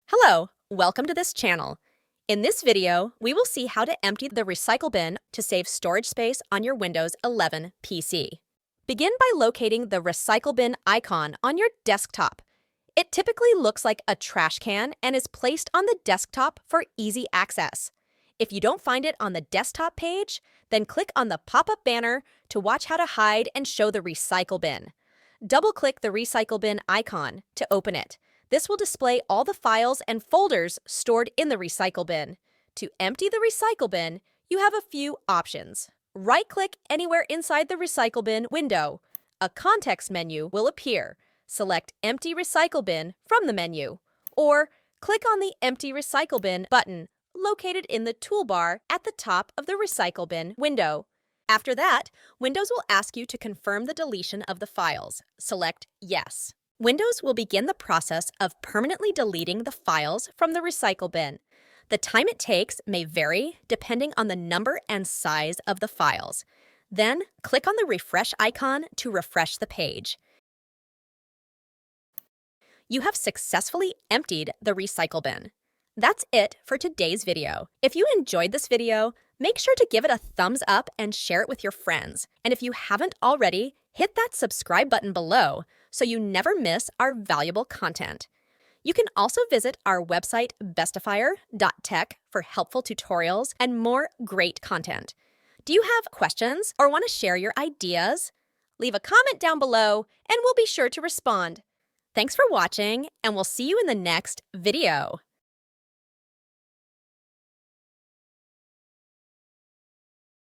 Hello, welcome to this channel. In this video, we will see how to empty the recycle bin to save storage space on your Windows 11 PC. Begin by locating the recycle bin icon on your desktop. It typically looks like a trash can and is placed on the desktop for easy access. If you don't find it on the desktop page, then click on the pop-up banner to watch how to hide and show the recycle bin. Double-click the recycle bin icon to open it. This will display all the files and folders stored in the recycle bin. To empty the recycle bin, you have a few options. Right-click anywhere inside the recycle bin window. A context menu will appear. Select Empty Recycle Bin from the menu. Or click on the Empty Recycle Bin button located in the toolbar at the top of the recycle bin window. After that, Windows will ask you to confirm the deletion of the files. Select Yes. Windows will begin the process of permanently deleting the files from the recycle bin. The time it takes may vary depending on the number and size of the files. Then, click on the refresh icon to refresh the page. You have successfully emptied the recycle bin. That's it for today's video. If you enjoyed this video, make sure to give it a thumbs up and share it with your friends. And if you haven't already, hit that subscribe button below so you never miss our valuable content. You can also visit our website bestifier.tech for helpful tutorials and more great content. Do you have questions or want to share your ideas? Leave a comment down below and we'll be sure to respond. Thanks for watching, and we'll see you in the next video.